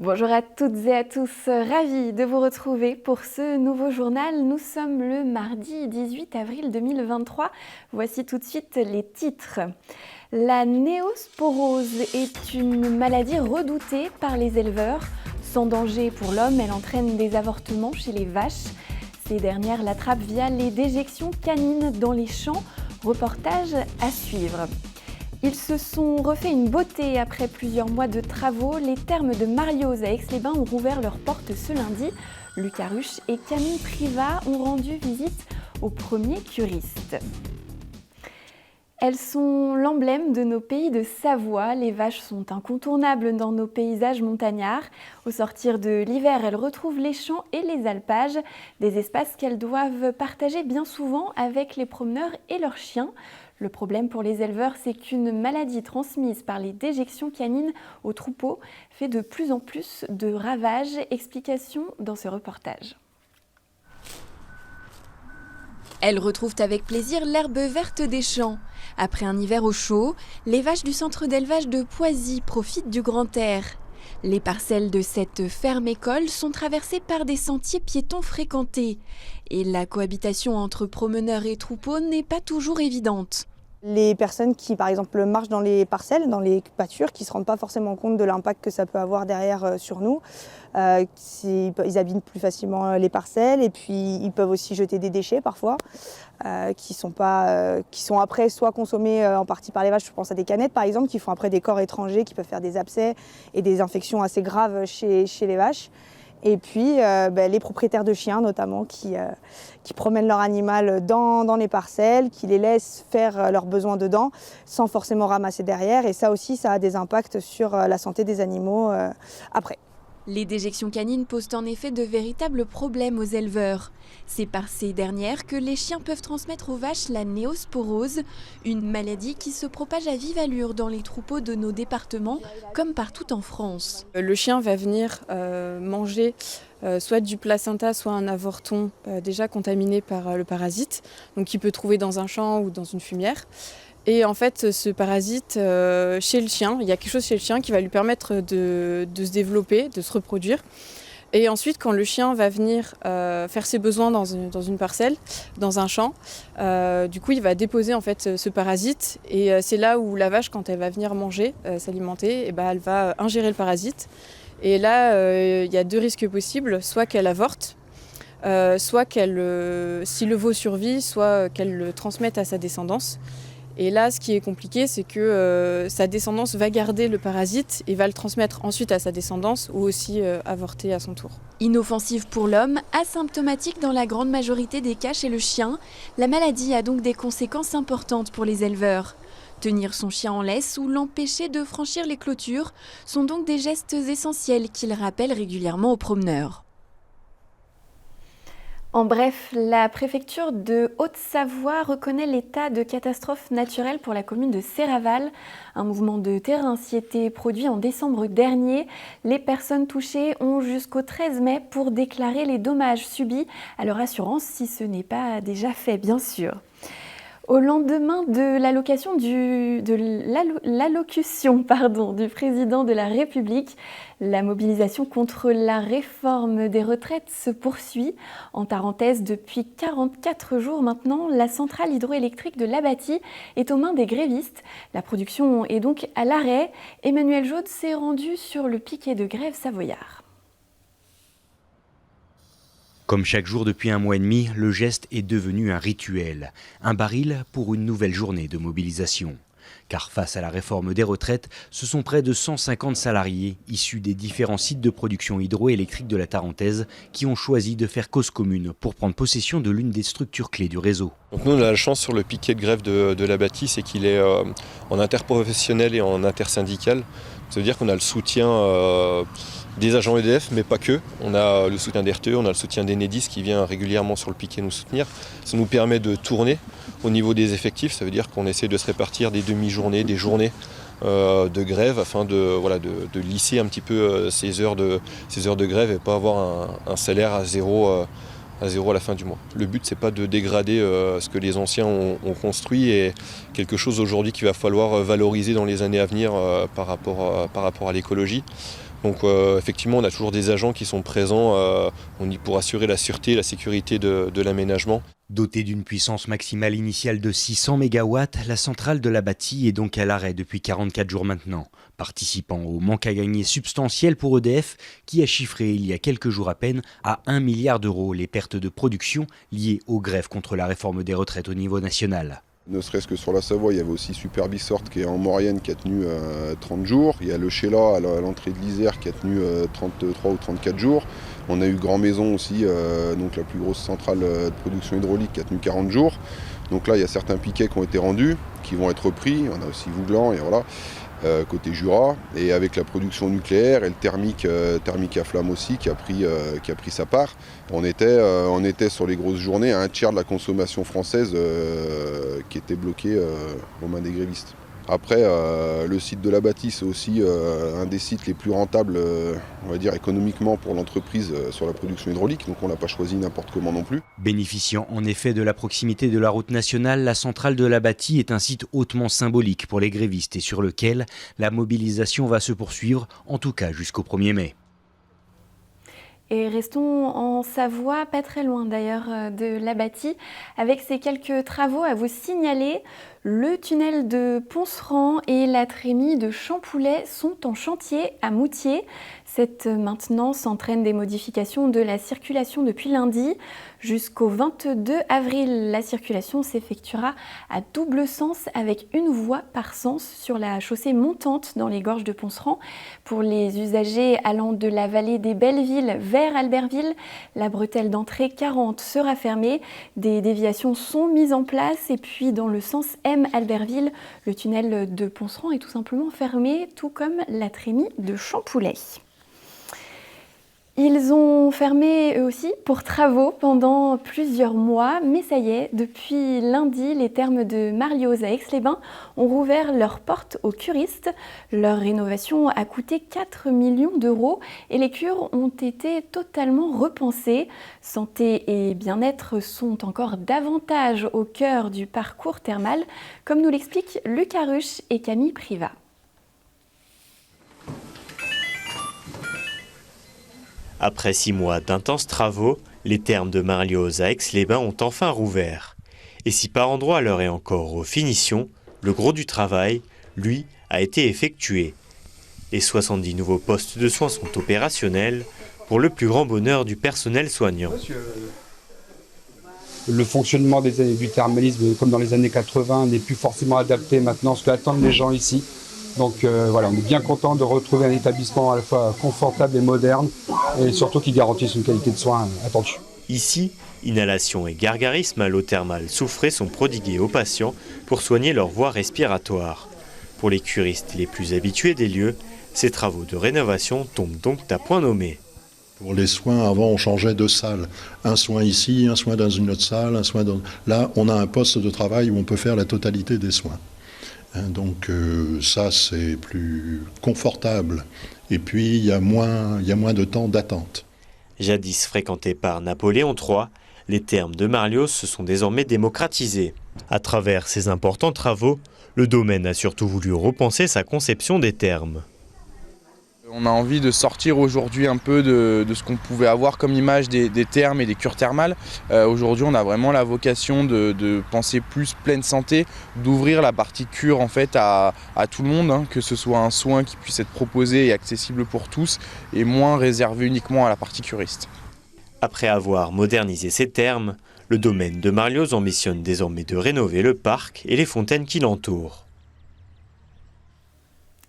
Bonjour à toutes et à tous, ravie de vous retrouver pour ce nouveau journal. Nous sommes le mardi 18 avril 2023. Voici tout de suite les titres. La néosporose est une maladie redoutée par les éleveurs. Sans danger pour l'homme, elle entraîne des avortements chez les vaches. Ces dernières l'attrapent via les déjections canines dans les champs. Reportage à suivre. Ils se sont refait une beauté après plusieurs mois de travaux. Les thermes de Marioz à Aix-les-Bains ont rouvert leurs portes ce lundi. Lucas Ruche et Camille Privat ont rendu visite aux premiers curistes. Elles sont l'emblème de nos pays de Savoie. Les vaches sont incontournables dans nos paysages montagnards. Au sortir de l'hiver, elles retrouvent les champs et les alpages, des espaces qu'elles doivent partager bien souvent avec les promeneurs et leurs chiens. Le problème pour les éleveurs, c'est qu'une maladie transmise par les déjections canines aux troupeaux fait de plus en plus de ravages. Explication dans ce reportage. Elles retrouvent avec plaisir l'herbe verte des champs. Après un hiver au chaud, les vaches du centre d'élevage de Poisy profitent du grand air. Les parcelles de cette ferme-école sont traversées par des sentiers piétons fréquentés. Et la cohabitation entre promeneurs et troupeaux n'est pas toujours évidente. Les personnes qui, par exemple, marchent dans les parcelles, dans les pâtures, qui ne se rendent pas forcément compte de l'impact que ça peut avoir derrière sur nous. Ils abîment plus facilement les parcelles et puis ils peuvent aussi jeter des déchets parfois qui sont après soit consommés en partie par les vaches. Je pense à des canettes par exemple qui font après des corps étrangers qui peuvent faire des abcès et des infections assez graves chez les vaches. Et puis les propriétaires de chiens notamment qui promènent leur animal dans les parcelles, qui les laissent faire leurs besoins dedans sans forcément ramasser derrière. Et ça aussi, ça a des impacts sur la santé des animaux après. Les déjections canines posent en effet de véritables problèmes aux éleveurs. C'est par ces dernières que les chiens peuvent transmettre aux vaches la néosporose, une maladie qui se propage à vive allure dans les troupeaux de nos départements, comme partout en France. Le chien va venir manger soit du placenta, soit un avorton déjà contaminé par le parasite, donc qu'il peut trouver dans un champ ou dans une fumière. Et en fait, ce parasite, chez le chien, il y a quelque chose chez le chien qui va lui permettre de se développer, de se reproduire. Et ensuite, quand le chien va venir faire ses besoins dans une parcelle, dans un champ, du coup, il va déposer en fait ce parasite. Et c'est là où la vache, quand elle va venir manger, s'alimenter, et elle va ingérer le parasite. Et là, il y a deux risques possibles, soit qu'elle avorte, soit si le veau survit, soit qu'elle le transmette à sa descendance. Et là, ce qui est compliqué, c'est que sa descendance va garder le parasite et va le transmettre ensuite à sa descendance ou aussi avorter à son tour. Inoffensive pour l'homme, asymptomatique dans la grande majorité des cas chez le chien, la maladie a donc des conséquences importantes pour les éleveurs. Tenir son chien en laisse ou l'empêcher de franchir les clôtures sont donc des gestes essentiels qu'il rappelle régulièrement aux promeneurs. En bref, la préfecture de Haute-Savoie reconnaît l'état de catastrophe naturelle pour la commune de Serraval. Un mouvement de terrain s'y était produit en décembre dernier. Les personnes touchées ont jusqu'au 13 mai pour déclarer les dommages subis à leur assurance, si ce n'est pas déjà fait, bien sûr. Au lendemain de l'allocution du président de la République, la mobilisation contre la réforme des retraites se poursuit. En Tarentaise, depuis 44 jours maintenant, la centrale hydroélectrique de l'Abatis est aux mains des grévistes. La production est donc à l'arrêt. Emmanuel Jaude s'est rendu sur le piquet de grève savoyard. Comme chaque jour depuis un mois et demi, le geste est devenu un rituel. Un baril pour une nouvelle journée de mobilisation. Car face à la réforme des retraites, ce sont près de 150 salariés issus des différents sites de production hydroélectrique de la Tarentaise qui ont choisi de faire cause commune pour prendre possession de l'une des structures clés du réseau. Donc nous on a la chance sur le piquet de grève de l'Abatis, c'est qu'il est en interprofessionnel et en intersyndical. Ça veut dire qu'on a le soutien des agents EDF, mais pas que. On a le soutien d'RTE, on a le soutien d'Enedis qui vient régulièrement sur le piquet nous soutenir. Ça nous permet de tourner au niveau des effectifs. Ça veut dire qu'on essaie de se répartir des demi-journées, des journées de grève afin de lisser un petit peu ces heures de grève et pas avoir un salaire à zéro à la fin du mois. Le but, c'est pas de dégrader ce que les anciens ont construit et quelque chose aujourd'hui qu'il va falloir valoriser dans les années à venir par rapport à l'écologie. Donc effectivement, on a toujours des agents qui sont présents pour assurer la sûreté et la sécurité de l'aménagement. Dotée d'une puissance maximale initiale de 600 MW, la centrale de la Bâtie est donc à l'arrêt depuis 44 jours maintenant, participant au manque à gagner substantiel pour EDF qui a chiffré il y a quelques jours à peine à 1 milliard d'euros les pertes de production liées aux grèves contre la réforme des retraites au niveau national. Ne serait-ce que sur la Savoie, il y avait aussi Superbisort qui est en Maurienne qui a tenu 30 jours. Il y a le Sheila à l'entrée de l'Isère qui a tenu 33 ou 34 jours. On a eu Grand Maison aussi, donc la plus grosse centrale de production hydraulique qui a tenu 40 jours. Donc là, il y a certains piquets qui ont été rendus, qui vont être repris. On a aussi Vouglan et voilà, côté Jura. Et avec la production nucléaire et le thermique à flamme aussi qui a pris sa part. On était sur les grosses journées à un tiers de la consommation française qui était bloquée aux mains des grévistes. Après, le site de la Bâtie, c'est aussi un des sites les plus rentables, on va dire, économiquement pour l'entreprise sur la production hydraulique. Donc on ne l'a pas choisi n'importe comment non plus. Bénéficiant en effet de la proximité de la route nationale, la centrale de la Bâtie est un site hautement symbolique pour les grévistes et sur lequel la mobilisation va se poursuivre, en tout cas jusqu'au 1er mai. Et restons en Savoie, pas très loin d'ailleurs de la Bâtie, avec ces quelques travaux à vous signaler. Le tunnel de Ponceran et la trémie de Champoulet sont en chantier à Moutier. Cette maintenance entraîne des modifications de la circulation depuis lundi. Jusqu'au 22 avril, la circulation s'effectuera à double sens avec une voie par sens sur la chaussée montante dans les gorges de Ponceran. Pour les usagers allant de la vallée des Bellevilles vers Albertville, la bretelle d'entrée 40 sera fermée. Des déviations sont mises en place et puis dans le sens M-Albertville, le tunnel de Ponceran est tout simplement fermé, tout comme la trémie de Champoulet. Ils ont fermé eux aussi pour travaux pendant plusieurs mois, mais ça y est, depuis lundi, les thermes de Marlioz à Aix-les-Bains ont rouvert leurs portes aux curistes. Leur rénovation a coûté 4 millions d'euros et les cures ont été totalement repensées. Santé et bien-être sont encore davantage au cœur du parcours thermal, comme nous l'expliquent Luc Aruche et Camille Privat. Après 6 mois d'intenses travaux, les thermes de Marlioz à Aix-les-Bains ont enfin rouvert. Et si par endroits l'heure est encore aux finitions, le gros du travail, lui, a été effectué. Les 70 nouveaux postes de soins sont opérationnels pour le plus grand bonheur du personnel soignant. Le fonctionnement du thermalisme, comme dans les années 80, n'est plus forcément adapté maintenant à ce qu'attendent les gens ici. Donc voilà, on est bien content de retrouver un établissement à la fois confortable et moderne et surtout qui garantisse une qualité de soins attendue. Ici, inhalation et gargarisme à l'eau thermale soufrée sont prodigués aux patients pour soigner leur voie respiratoire. Pour les curistes les plus habitués des lieux, ces travaux de rénovation tombent donc à point nommé. Pour les soins, avant, on changeait de salle. Un soin ici, un soin dans une autre salle, un soin dans... Là, on a un poste de travail où on peut faire la totalité des soins. Donc ça, c'est plus confortable. Et puis, il y a moins de temps d'attente. Jadis fréquentés par Napoléon III, les thermes de Marlioz se sont désormais démocratisés. À travers ces importants travaux, le domaine a surtout voulu repenser sa conception des thermes. On a envie de sortir aujourd'hui un peu de ce qu'on pouvait avoir comme image des thermes et des cures thermales. Aujourd'hui, on a vraiment la vocation de penser plus pleine santé, d'ouvrir la partie cure en fait à tout le monde, que ce soit un soin qui puisse être proposé et accessible pour tous et moins réservé uniquement à la partie curiste. Après avoir modernisé ces thermes, le domaine de Marlioz ambitionne désormais de rénover le parc et les fontaines qui l'entourent.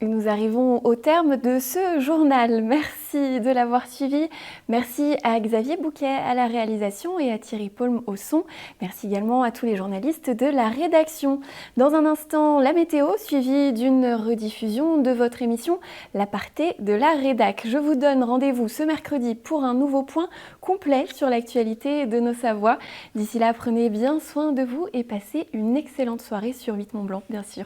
Nous arrivons au terme de ce journal. Merci de l'avoir suivi. Merci à Xavier Bouquet à la réalisation et à Thierry Paulme au son. Merci également à tous les journalistes de la rédaction. Dans un instant, la météo suivie d'une rediffusion de votre émission L'Aparté de la Rédac. Je vous donne rendez-vous ce mercredi pour un nouveau point complet sur l'actualité de nos Savoies. D'ici là, prenez bien soin de vous et passez une excellente soirée sur 8 Mont Blanc, bien sûr.